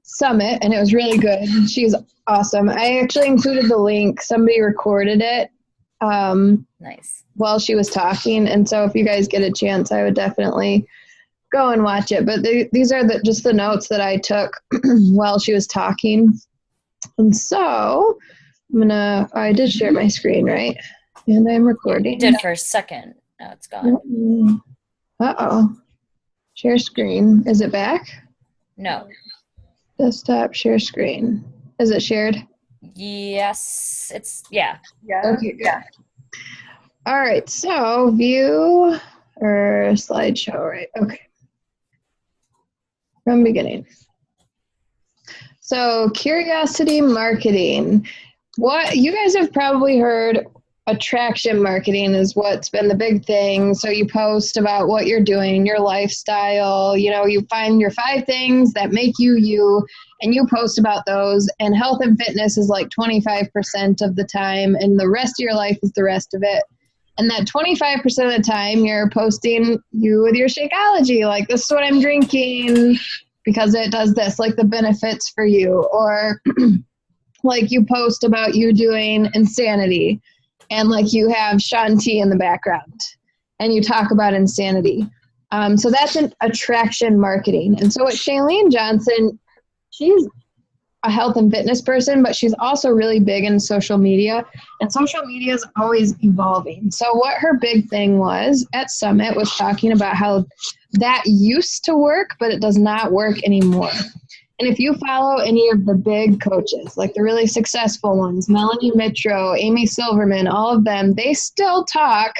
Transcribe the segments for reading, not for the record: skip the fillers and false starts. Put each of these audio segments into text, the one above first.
summit, and it was really good. She's awesome. I actually included the link. Somebody recorded it Nice. while she was talking, and so if you guys get a chance, I would definitely go and watch it. But these are just the notes that I took while she was talking. And so I did share my screen, right? And I'm recording. You did for a second. Now it's gone. Uh-oh. Share screen. Is it back? No. Desktop, share screen. Is it shared? Yes. Yeah. Okay, good. All right, so view or slideshow, right? Okay. From beginning. So curiosity marketing. What you guys have probably heard, attraction marketing is what's been the big thing. So you post about what you're doing, your lifestyle, you find your 5 things that make you you, and you post about those. And health and fitness is like 25% of the time, and the rest of your life is the rest of it. And that 25% of the time you're posting you with your Shakeology, like this is what I'm drinking because it does this, like the benefits for you. Or like you post about you doing Insanity, and like you have Shanti in the background and you talk about Insanity. So that's an attraction marketing. And so what Shailene Johnson, she's a health and fitness person, but she's also really big in social media, and social media is always evolving. So what her big thing was at Summit was talking about how that used to work, but it does not work anymore. And if you follow any of the big coaches, like the really successful ones, Melanie Mitro, Amy Silverman, all of them, they still talk.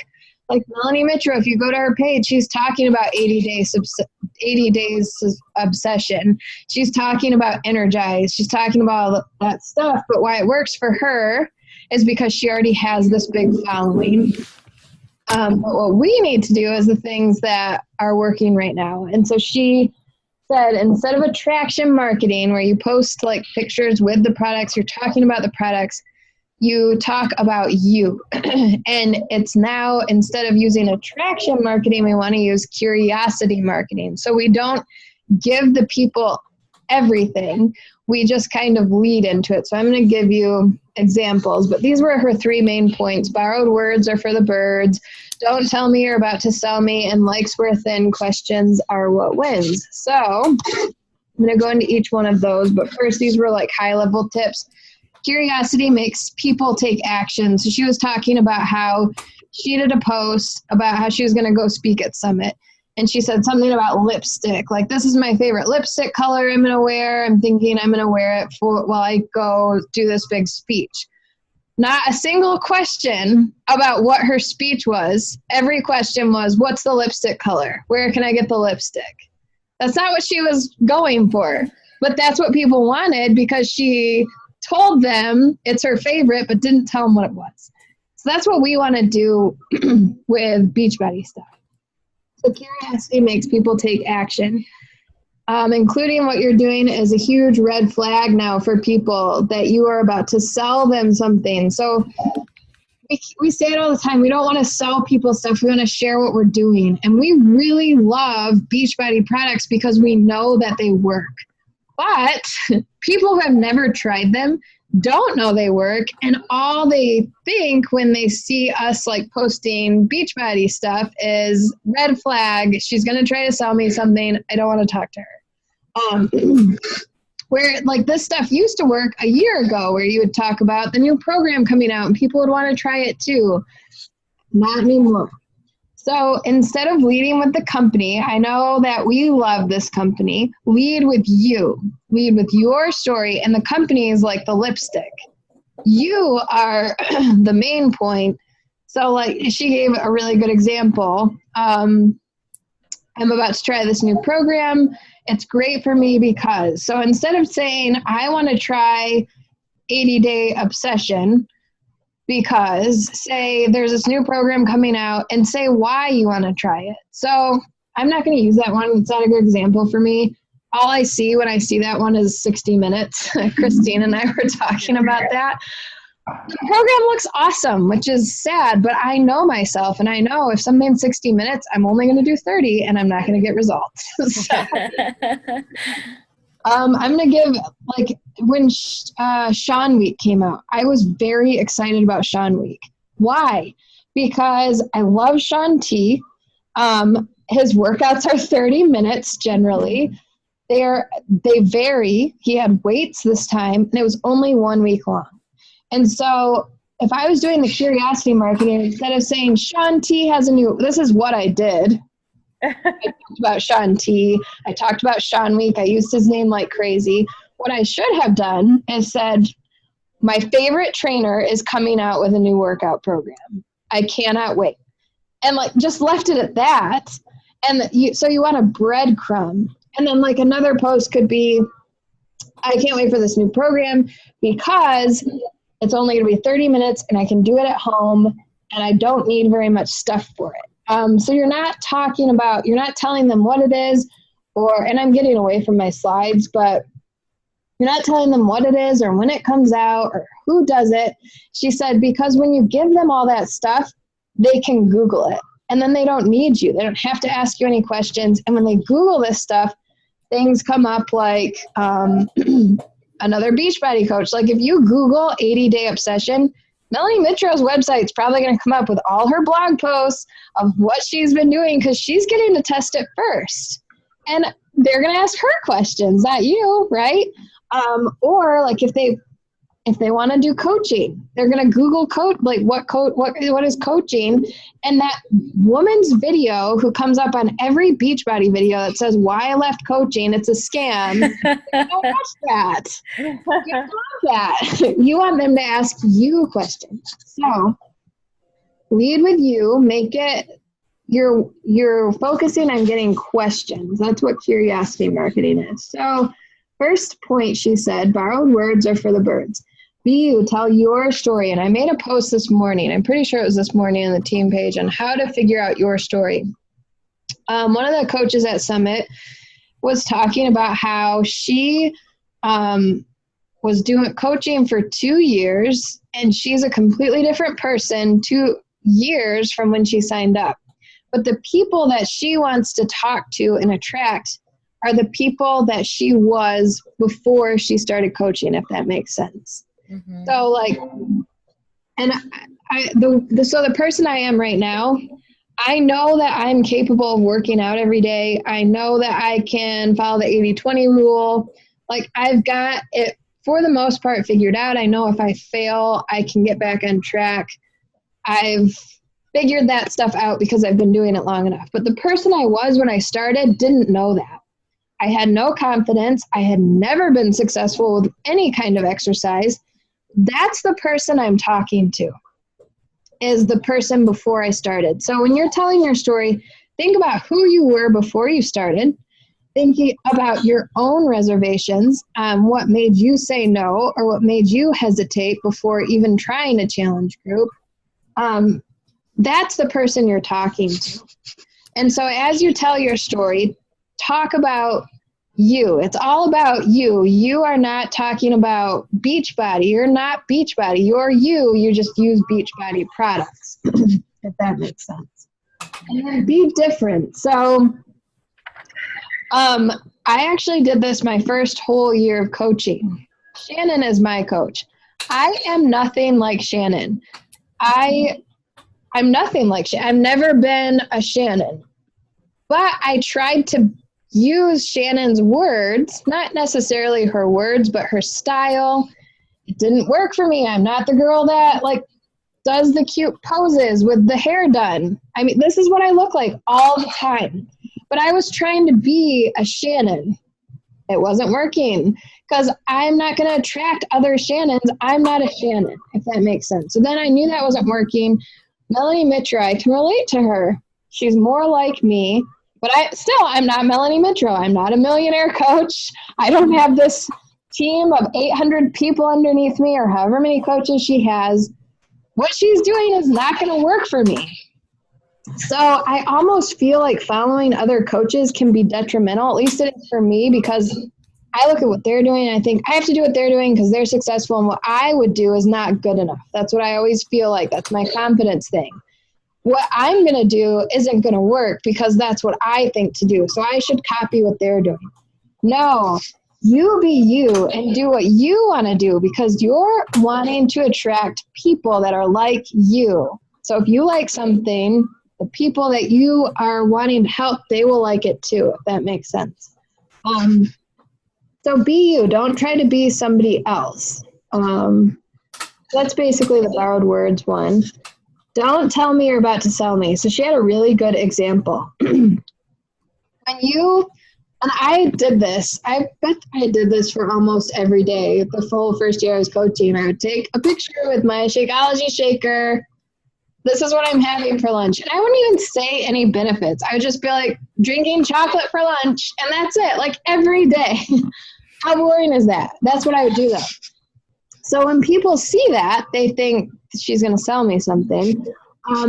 Like Melanie Mitro, if you go to her page, she's talking about 80 days obsession. She's talking about Energize. She's talking about all that stuff. But why it works for her is because she already has this big following. But what we need to do is the things that are working right now. And so she said, instead of attraction marketing, where you post like pictures with the products, you're talking about the products, you talk about you. And it's now, instead of using attraction marketing, we want to use curiosity marketing. So we don't give the people everything. We just kind of lead into it. So I'm going to give you examples, but these were her 3 main points. Borrowed words are for the birds. Don't tell me you're about to sell me. And likes were thin. Questions are what wins. So I'm going to go into each one of those. But first, these were like high level tips. Curiosity makes people take action. So she was talking about how she did a post about how she was going to go speak at Summit. And she said something about lipstick. Like, this is my favorite lipstick color I'm going to wear. I'm thinking I'm going to wear it while I go do this big speech. Not a single question about what her speech was. Every question was, what's the lipstick color? Where can I get the lipstick? That's not what she was going for. But that's what people wanted because she told them it's her favorite, but didn't tell them what it was. So that's what we want to do with Beachbody stuff. So curiosity makes people take action. Including what you're doing is a huge red flag now for people that you are about to sell them something. So we say it all the time. We don't want to sell people stuff. We want to share what we're doing. And we really love Beachbody products because we know that they work. But people who have never tried them don't know they work, and all they think when they see us like posting Beachbody stuff is red flag. She's going to try to sell me something. I don't want to talk to her. Where like this stuff used to work a year ago, where you would talk about the new program coming out and people would want to try it too. Not anymore. So instead of leading with the company, I know that we love this company. Lead with you. Lead with your story, and the company is like the lipstick. You are the main point. So like she gave a really good example. I'm about to try this new program. It's great for me because, so instead of saying, I want to try 80-day obsession, because say there's this new program coming out, and say why you want to try it. So I'm not going to use that one. It's not a good example for me. All I see when I see that one is 60 Minutes. Christine and I were talking about that. The program looks awesome, which is sad, but I know myself, and I know if something's 60 minutes, I'm only going to do 30, and I'm not going to get results. So, I'm going to give, like, when Sean Week came out, I was very excited about Sean Week. Why? Because I love Sean T. His workouts are 30 minutes generally. They vary. He had weights this time, and it was only 1 week long. And so if I was doing the curiosity marketing, instead of saying Sean T has a new, this is what I did. I talked about Sean T. I talked about Sean Week. I used his name like crazy. What I should have done is said, my favorite trainer is coming out with a new workout program. I cannot wait. And like just left it at that. And so you want a breadcrumb. And then like another post could be, I can't wait for this new program because it's only going to be 30 minutes and I can do it at home and I don't need very much stuff for it. So you're not telling them what it is and I'm getting away from my slides, but you're not telling them what it is or when it comes out or who does it. She said, because when you give them all that stuff, they can Google it and then they don't need you. They don't have to ask you any questions. And when they Google this stuff, things come up like another Beachbody coach. Like if you Google 80-day obsession, Melanie Mitro's website is probably going to come up with all her blog posts of what she's been doing because she's getting to test it first. And they're going to ask her questions, not you, right? Or like if they want to do coaching, they're going to Google what is coaching, and that woman's video who comes up on every Beachbody video that says why I left coaching, it's a scam. Don't watch that. You don't want that. You want them to ask you questions. So lead with you. Make it you're focusing on getting questions. That's what curiosity marketing is. So first point, she said, borrowed words are for the birds. Be you, tell your story. And I made a post this morning. I'm pretty sure it was this morning on the team page on how to figure out your story. One of the coaches at Summit was talking about how she was doing coaching for 2 years, and she's a completely different person 2 years from when she signed up. But the people that she wants to talk to and attract are the people that she was before she started coaching, if that makes sense. Mm-hmm. So like, and so the person I am right now, I know that I'm capable of working out every day. I know that I can follow the 80-20 rule. Like I've got it for the most part figured out. I know if I fail, I can get back on track. I've figured that stuff out because I've been doing it long enough. But the person I was when I started didn't know that. I had no confidence. I had never been successful with any kind of exercise. That's the person I'm talking to, is the person before I started. So when you're telling your story, think about who you were before you started, thinking about your own reservations, what made you say no or what made you hesitate before even trying a challenge group. That's the person you're talking to. And so as you tell your story, talk about you. It's all about you. You are not talking about Beachbody. You're not Beachbody. You're you. You just use Beachbody products, if that makes sense. And then be different. So I actually did this my first whole year of coaching. Shannon is my coach. I am nothing like Shannon. I'm nothing like Shannon. I've never been a Shannon. But I tried to use Shannon's words, not necessarily her words, but her style. It didn't work for me. I'm not the girl that like does the cute poses with the hair done. I mean, this is what I look like all the time. But I was trying to be a Shannon. It wasn't working because I'm not going to attract other Shannons. I'm not a Shannon, if that makes sense. So then I knew that wasn't working. Melanie Mitro, I can relate to her. She's more like me. But I'm not Melanie Mitro. I'm not a millionaire coach. I don't have this team of 800 people underneath me or however many coaches she has. What she's doing is not going to work for me. So I almost feel like following other coaches can be detrimental. At least it is for me because I look at what they're doing and I think I have to do what they're doing because they're successful, and what I would do is not good enough. That's what I always feel like. That's my confidence thing. What I'm going to do isn't going to work because that's what I think to do. So I should copy what they're doing. No, You be you and do what you want to do because you're wanting to attract people that are like you. So if you like something, the people that you are wanting to help, they will like it too, if that makes sense. So be you. Don't try to be somebody else. That's basically the borrowed words one. Don't tell me you're about to sell me. So she had a really good example. And I did this. I bet I did this for almost every day. The full first year I was coaching, I would take a picture with my Shakeology shaker. This is what I'm having for lunch. And I wouldn't even say any benefits. I would just be like, drinking chocolate for lunch. And that's it, like every day. How boring is that? That's what I would do though. So when people see that, they think she's going to sell me something.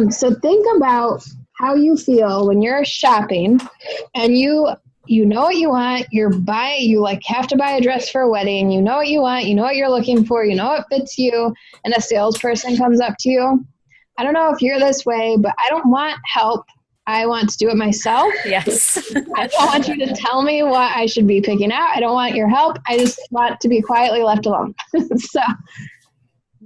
So think about how you feel when you're shopping and you know what you want, you have to buy a dress for a wedding, you know what you want, you know what you're looking for, you know what fits you, and a salesperson comes up to you. I don't know if you're this way, but I don't want help. I want to do it myself. Yes. I don't want you to tell me what I should be picking out. I don't want your help. I just want to be quietly left alone. So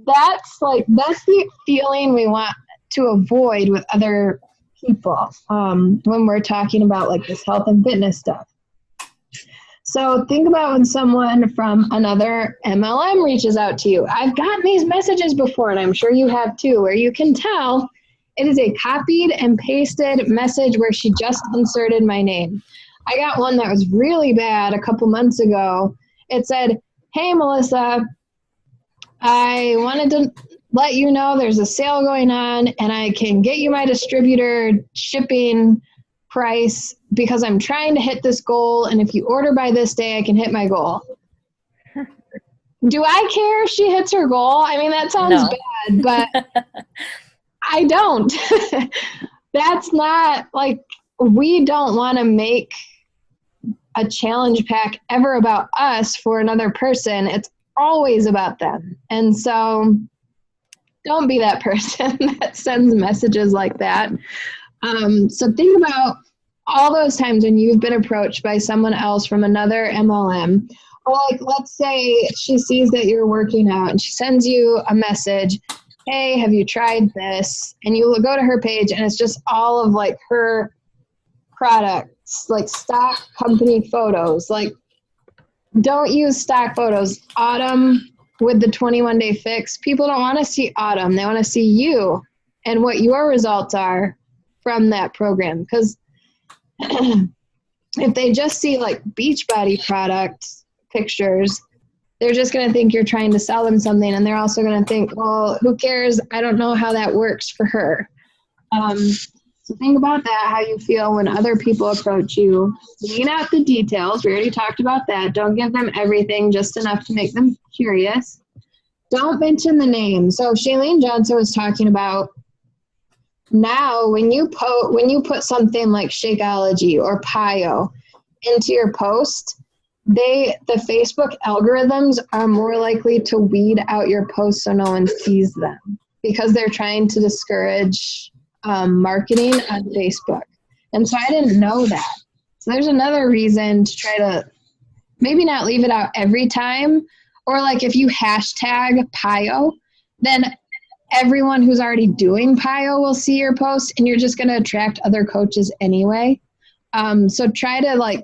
that's the feeling we want to avoid with other people when we're talking about like this health and fitness stuff. So think about when someone from another MLM reaches out to you. I've gotten these messages before, and I'm sure you have too, where you can tell it is a copied and pasted message where she just inserted my name. I got one that was really bad a couple months ago. It said, "Hey, Melissa, I wanted to let you know there's a sale going on and I can get you my distributor shipping price because I'm trying to hit this goal. And if you order by this day, I can hit my goal." Do I care if she hits her goal? I mean, that sounds bad, but I don't. That's not like, we don't want to make a challenge pack ever about us for another person. It's always about them. And so don't be that person that sends messages like that. So think about all those times when you've been approached by someone else from another MLM, or like, let's say she sees that you're working out and she sends you a message, "Hey, have you tried this?" And you will go to her page and it's just all of like her products, like stock company photos. Like, don't use stock photos. Autumn with the 21-day fix. People don't want to see Autumn. They want to see you and what your results are from that program. Because if they just see like Beachbody product pictures, they're just going to think you're trying to sell them something. And they're also going to think, well, who cares? I don't know how that works for her. So think about that, how you feel when other people approach you. Lean out the details. We already talked about that. Don't give them everything, just enough to make them curious. Don't mention the name. So Shailene Johnson was talking about now when you put something like Shakeology or PiYo into your post, the Facebook algorithms are more likely to weed out your posts so no one sees them because they're trying to discourage marketing on Facebook. And so I didn't know that. So there's another reason to try to maybe not leave it out every time, or like if you hashtag PiYo, then everyone who's already doing PiYo will see your post and you're just going to attract other coaches anyway. So try to like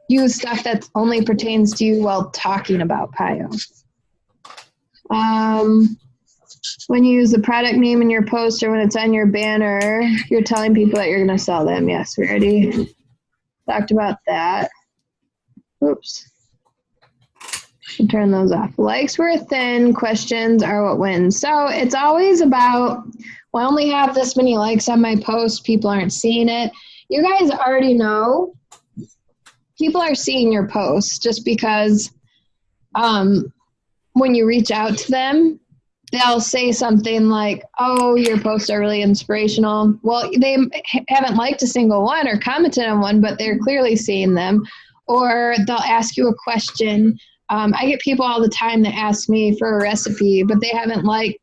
use stuff that only pertains to you while talking about PiYo. When you use the product name in your post or when it's on your banner, you're telling people that you're going to sell them. Yes, we already talked about that. Oops. Should turn those off. Likes were thin, questions are what wins. So it's always about, well, I only have this many likes on my post. People aren't seeing it. You guys already know people are seeing your posts just because when you reach out to them, they'll say something like, "Oh, your posts are really inspirational." Well, they haven't liked a single one or commented on one, but they're clearly seeing them. Or they'll ask you a question. I get people all the time that ask me for a recipe, but they haven't liked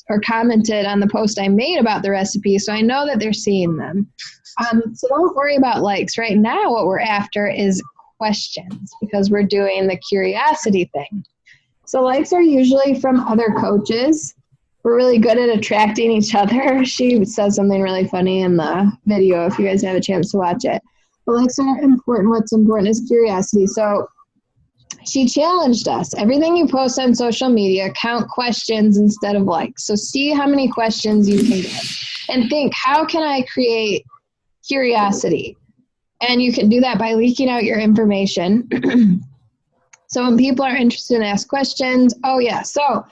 or commented on the post I made about the recipe, so I know that they're seeing them. So don't worry about likes. Right now, what we're after is questions because we're doing the curiosity thing. So likes are usually from other coaches. We're really good at attracting each other. She says something really funny in the video if you guys have a chance to watch it. But likes are important. What's important is curiosity. So she challenged us. Everything you post on social media, count questions instead of likes. So see how many questions you can get. And think, how can I create curiosity? And you can do that by leaking out your information. So when people are interested in ask questions, so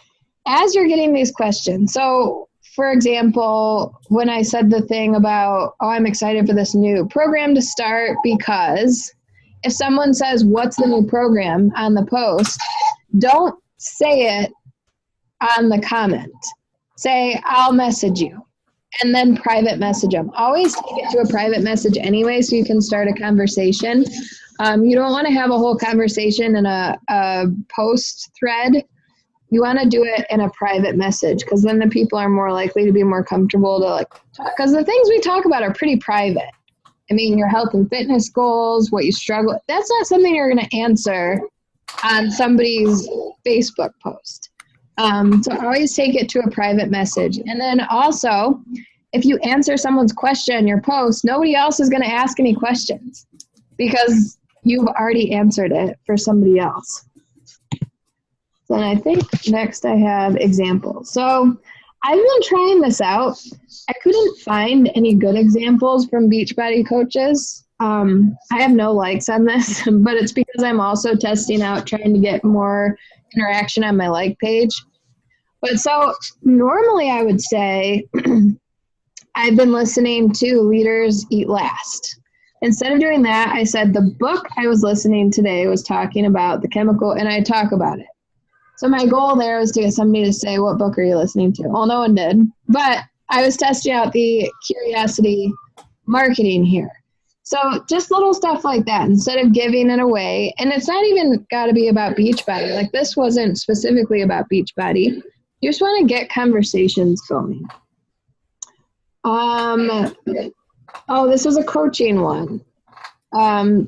as you're getting these questions, so for example, when I said the thing about, I'm excited for this new program to start because if someone says, what's the new program on the post, don't say it on the comment. Say, I'll message you. And then private message them. Always take it to a private message anyway so you can start a conversation. You don't want to have a whole conversation in a post thread. You want to do it in a private message because then the people are more likely to be more comfortable to like talk. Because the things we talk about are pretty private. I mean, your health and fitness goals, what you struggle with. That's not something you're going to answer on somebody's Facebook post. So always take it to a private message. And then also, if you answer someone's question in your post, nobody else is going to ask any questions because you've already answered it for somebody else. Then I think next I have examples. So I've been trying this out. I couldn't find any good examples from Beachbody coaches. I have no likes on this, but it's because I'm also testing out trying to get more interaction on my like page. But so normally I would say I've been listening to Leaders Eat Last. Instead of doing that, I said the book I was listening today was talking about the chemical, and I talk about it. So my goal there was to get somebody to say, what book are you listening to? Well, no one did, but I was testing out the curiosity marketing here. So just little stuff like that instead of giving it away. And it's not even got to be about Beachbody. Like this wasn't specifically about Beachbody. You just want to get conversations going. This was a coaching one.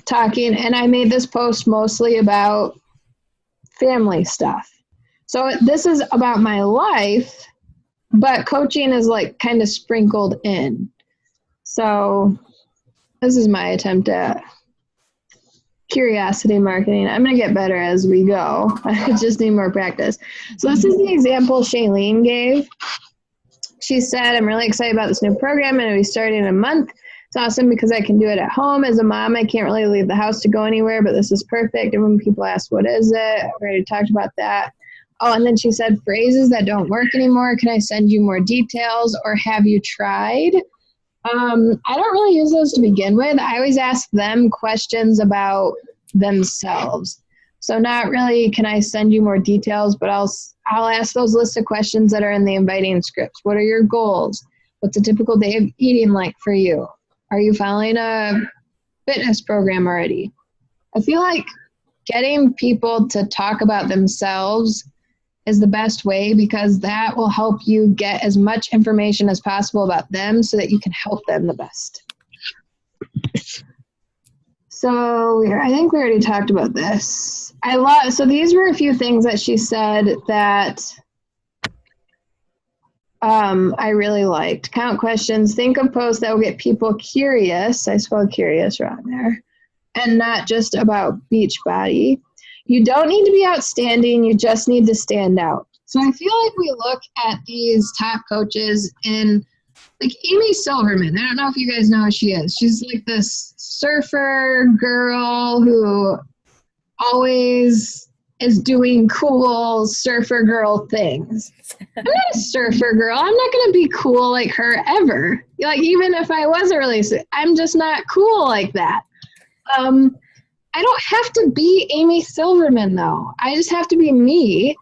Talking, and I made this post mostly about family stuff. So this is about my life, but coaching is like kind of sprinkled in. So this is my attempt at curiosity marketing. I'm going to get better as we go. I just need more practice. So this is the example Shailene gave. She said, I'm really excited about this new program and it'll be starting in a month. It's awesome because I can do it at home. As a mom, I can't really leave the house to go anywhere, but this is perfect. And when people ask, what is it? I already talked about that. Oh, and then she said, phrases that don't work anymore. Can I send you more details or have you tried? I don't really use those to begin with. I always ask them questions about themselves. So not really, can I send you more details, but I'll ask those lists of questions that are in the inviting scripts. What are your goals? What's a typical day of eating like for you? Are you following a fitness program already? I feel like getting people to talk about themselves is the best way because that will help you get as much information as possible about them so that you can help them the best. So I think we already talked about this. So these were a few things that she said that I really liked. Count questions, think of posts that will get people curious. I spelled curious wrong there. And not just about Beachbody. You don't need to be outstanding. You just need to stand out. So I feel like we look at these top coaches in like Amy Silverman. I don't know if you guys know who she is. She's like this surfer girl who always is doing cool surfer girl things. I'm not a surfer girl. I'm not going to be cool like her ever. Like even if I was a really, I'm just not cool like that. I don't have to be Amy Silverman, though. I just have to be me,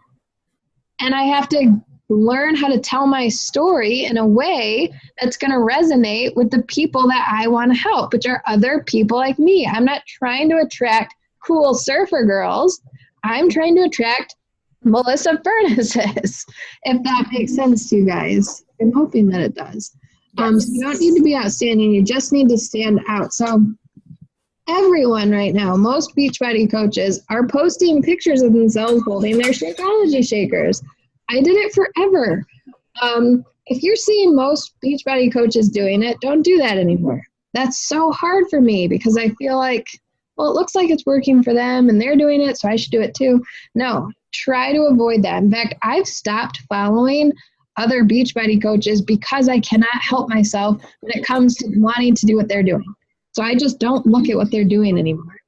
and I have to learn how to tell my story in a way that's going to resonate with the people that I want to help, which are other people like me. I'm not trying to attract cool surfer girls. I'm trying to attract Melissa Furnaces, if that makes sense to you guys. I'm hoping that it does. Yes. So you don't need to be outstanding. You just need to stand out. So everyone right now, most Beachbody coaches are posting pictures of themselves holding their Shakeology shakers. I did it forever. If you're seeing most Beachbody coaches doing it, don't do that anymore. That's so hard for me because I feel like, well, it looks like it's working for them and they're doing it, so I should do it too. No, try to avoid that. In fact, I've stopped following other Beachbody coaches because I cannot help myself when it comes to wanting to do what they're doing. So I just don't look at what they're doing anymore.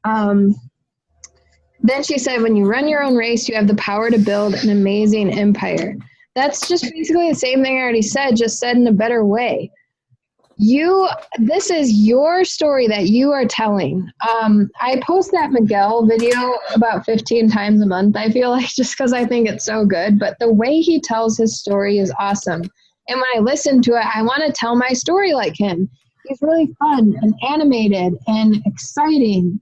Then she said, when you run your own race, you have the power to build an amazing empire. That's just basically the same thing I already said, just said in a better way. This is your story that you are telling. I post that Miguel video about 15 times a month, I feel like, just because I think it's so good. But the way he tells his story is awesome. And when I listen to it, I want to tell my story like him. He's really fun and animated and exciting.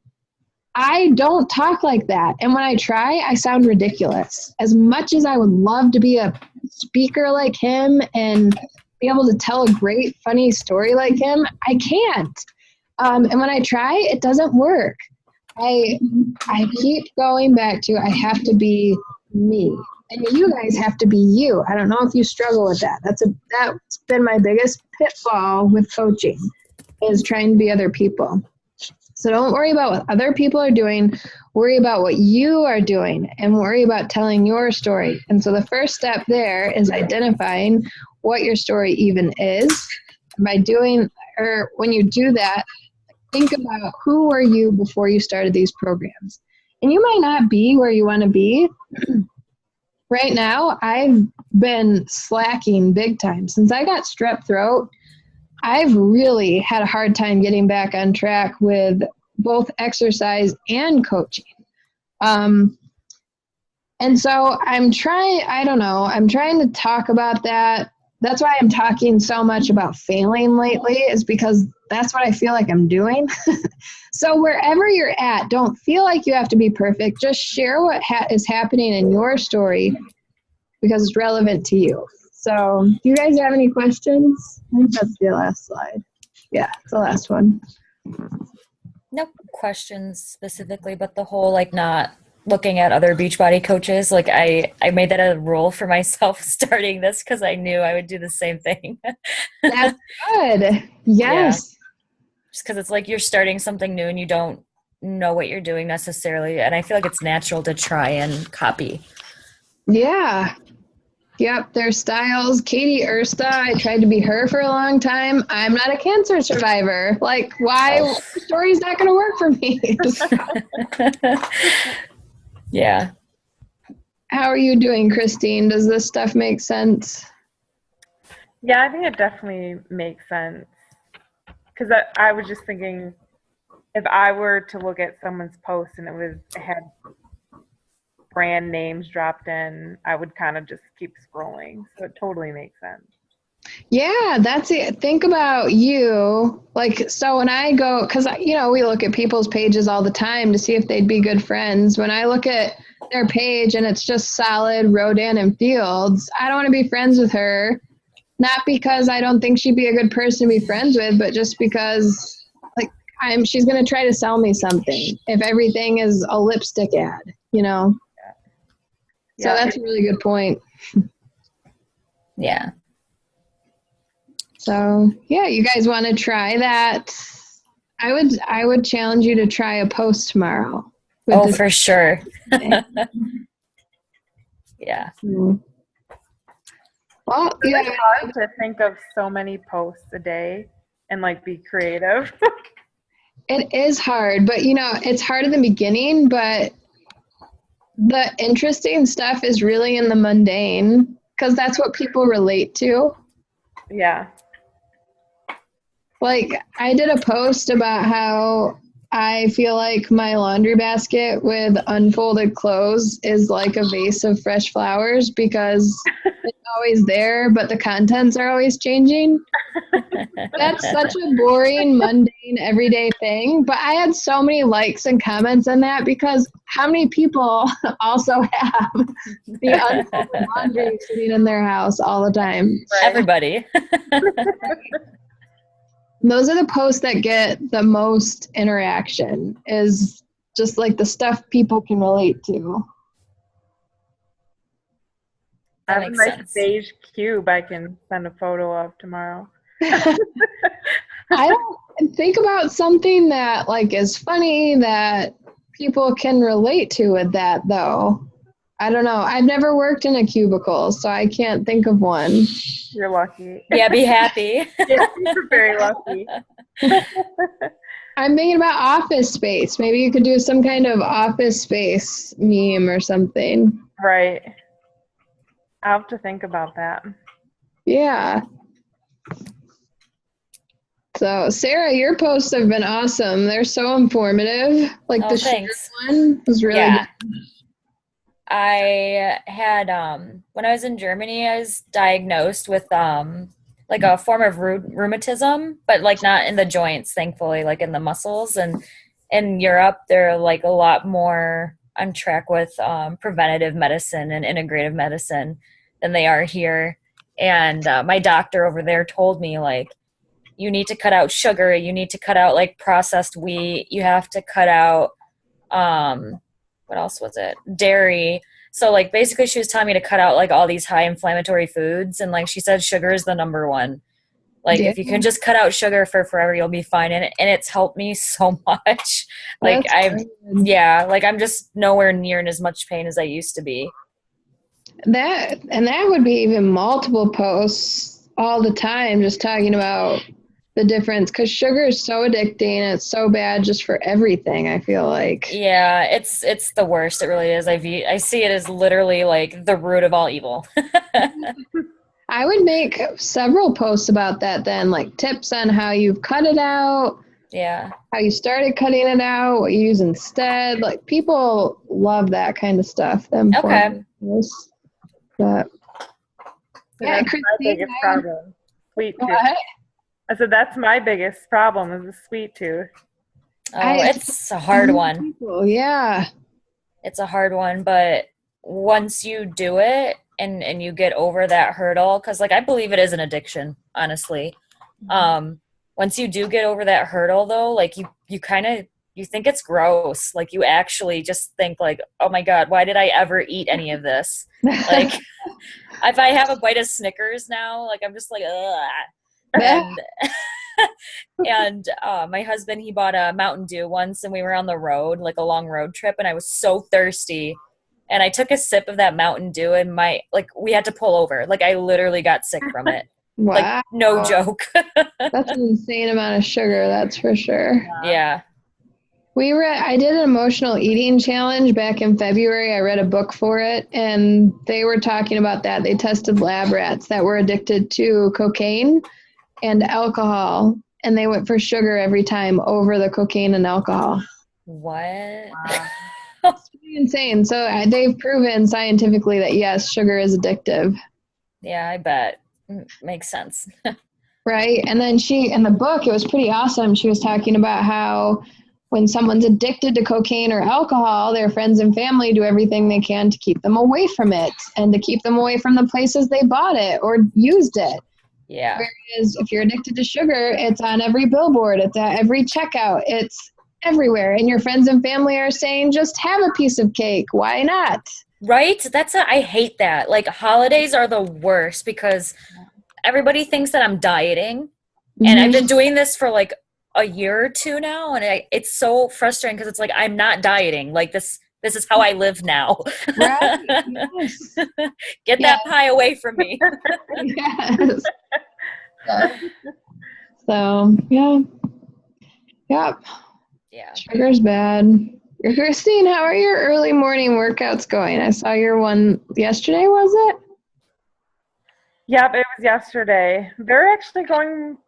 I don't talk like that. And when I try, I sound ridiculous. As much as I would love to be a speaker like him and be able to tell a great, funny story like him, I can't. And when I try, it doesn't work. I keep going back to I have to be me. And you guys have to be you. I don't know if you struggle with that. That's been my biggest pitfall with coaching, is trying to be other people. So don't worry about what other people are doing. Worry about what you are doing and worry about telling your story. And so the first step there is identifying what your story even is. When you do that, think about who were you before you started these programs. And you might not be where you want to be. Right now, I've been slacking big time. Since I got strep throat, I've really had a hard time getting back on track with both exercise and coaching. And so I'm trying to talk about that. That's why I'm talking so much about failing lately, is because that's what I feel like I'm doing. So wherever you're at, don't feel like you have to be perfect. Just share what is happening in your story because it's relevant to you. So do you guys have any questions? I think that's the last slide. Yeah, it's the last one. No questions specifically, but the whole not looking at other Beachbody coaches, I made that a rule for myself starting this because I knew I would do the same thing. That's good. Yes. Yeah. Just because it's you're starting something new and you don't know what you're doing necessarily. And I feel like it's natural to try and copy. Yeah. Yep, their styles. Katie Ersta, I tried to be her for a long time. I'm not a cancer survivor. Why? The story's not going to work for me. Yeah. How are you doing, Christine? Does this stuff make sense? Yeah, I think it definitely makes sense. Because I was just thinking, if I were to look at someone's post and it had brand names dropped in, I would kind of just keep scrolling. So it totally makes sense. Yeah, that's it. Think about you. So when I go, because, we look at people's pages all the time to see if they'd be good friends. When I look at their page and it's just solid Rodan and Fields, I don't want to be friends with her. Not because I don't think she'd be a good person to be friends with, but just because she's going to try to sell me something if everything is a lipstick ad, So that's a really good point. Yeah. So yeah, you guys want to try that? I would challenge you to try a post tomorrow. Oh, for sure. Yeah. Mm. Well, yeah. It's hard to think of so many posts a day and be creative. It is hard, but it's hard in the beginning, but the interesting stuff is really in the mundane because that's what people relate to. Yeah. I did a post about how I feel like my laundry basket with unfolded clothes is like a vase of fresh flowers because it's always there, but the contents are always changing. That's such a boring, mundane, everyday thing. But I had so many likes and comments on that because how many people also have the unfolded laundry sitting in their house all the time? Everybody. Those are the posts that get the most interaction, is just like the stuff people can relate to. I That have a makes nice sense. beige cube I can send a photo of tomorrow. I don't think about something that like is funny that people can relate to with that though. I don't know. I've never worked in a cubicle, so I can't think of one. You're lucky. Yeah, be happy. Yeah, you're very lucky. I'm thinking about Office Space. Maybe you could do some kind of Office Space meme or something. Right. I'll have to think about that. Yeah. So, Sarah, your posts have been awesome. They're so informative. Like Oh, the sugar thanks. one was really Yeah. good. I had when I was in Germany, I was diagnosed with like a form of rheumatism, but like not in the joints, thankfully, like in the muscles. And in Europe, they're like a lot more on track with preventative medicine and integrative medicine than they are here. And my doctor over there told me like, you need to cut out sugar, you need to cut out like processed wheat, you have to cut out what else was it? Dairy. So like basically she was telling me to cut out like all these high inflammatory foods, and like she said sugar is the number one. Like if you can just cut out sugar for forever, you'll be fine. And it's helped me so much. Like like I'm just nowhere near in as much pain as I used to be. That would be even multiple posts all the time just talking about the difference, because sugar is so addicting and it's so bad just for everything, I feel like. Yeah, it's the worst. It really is. I see it as literally like the root of all evil. I would make several posts about that then, like tips on how you've cut it out, Yeah. how you started cutting it out, what you use instead. Like people love that kind of stuff. Okay. But yeah, That's my biggest problem. Sweet tooth. What? I said that's my biggest problem is the sweet tooth. Oh, it's a hard one. Yeah. It's a hard one, but once you do it and you get over that hurdle, because like I believe it is an addiction, honestly. Once you do get over that hurdle though, like you kind of you think it's gross. Like you actually just think like, oh my God, why did I ever eat any of this? Like if I have a bite of Snickers now, like I'm just like, ugh. And my husband, he bought a Mountain Dew once and we were on the road, like a long road trip, and I was so thirsty and I took a sip of that Mountain Dew and we had to pull over. Like I literally got sick from it. Wow. Like no joke. That's an insane amount of sugar, that's for sure. Yeah. I did an emotional eating challenge back in February. I read a book for it and they were talking about that. They tested lab rats that were addicted to cocaine and alcohol, and they went for sugar every time over the cocaine and alcohol. What? Wow. It's pretty insane. So they've proven scientifically that yes, sugar is addictive. Yeah, I bet. Makes sense. Right. And then in the book, it was pretty awesome. She was talking about how when someone's addicted to cocaine or alcohol, their friends and family do everything they can to keep them away from it and to keep them away from the places they bought it or used it. Yeah. Whereas if you're addicted to sugar, it's on every billboard, it's at every checkout, it's everywhere. And your friends and family are saying, just have a piece of cake. Why not? Right? I hate that. Like holidays are the worst because everybody thinks that I'm dieting. And I've been doing this for like a year or two now. And it's so frustrating because it's like, I'm not dieting. Like this is how I live now. Right? Yes. Get that pie away from me. Yes. So, yeah. Yep. Yeah. Sugar's bad. Christine, how are your early morning workouts going? I saw your one yesterday, was it? Yep, it was yesterday. They're actually going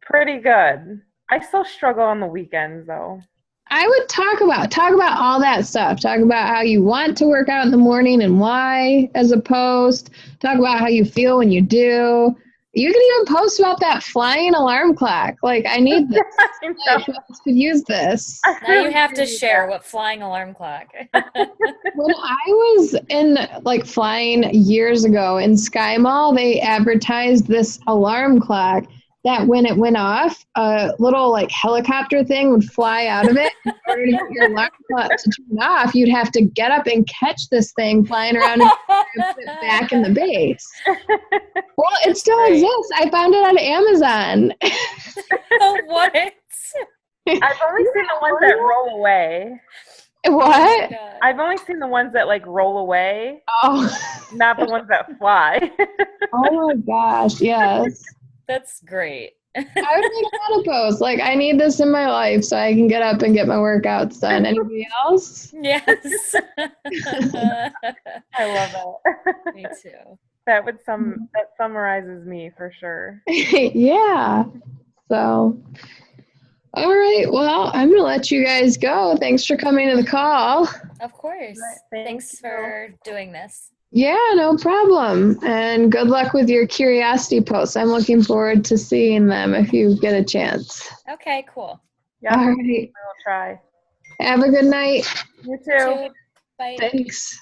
pretty good. I still struggle on the weekends though. I would talk about all that stuff. Talk about how you want to work out in the morning and why, as a post. Talk about how you feel when you do. You can even post about that flying alarm clock. Like, I need this. Like, who else could use this? Now you have to share what flying alarm clock. When I was in like flying years ago in Sky Mall, they advertised this alarm clock, that when it went off, a little like helicopter thing would fly out of it. In order to get your alarm clock to turn off, you'd have to get up and catch this thing flying around and put it back in the base. Well, it still Great. exists. I found it on Amazon. What? I've only seen the ones that roll away. What? God. I've only seen the ones that like roll away, Oh, not the ones that fly. oh my gosh, yes. That's great. I would make that a post. Like, I need this in my life so I can get up and get my workouts done. Anybody else? Yes. I love it. Me too. That summarizes me for sure. Yeah. So, all right. Well, I'm going to let you guys go. Thanks for coming to the call. Of course. Right, Thanks thank for doing this. Yeah, no problem. And good luck with your curiosity posts. I'm looking forward to seeing them if you get a chance. Okay, cool. Yeah, All right. I will try. Have a good night. You too. Bye. Thanks.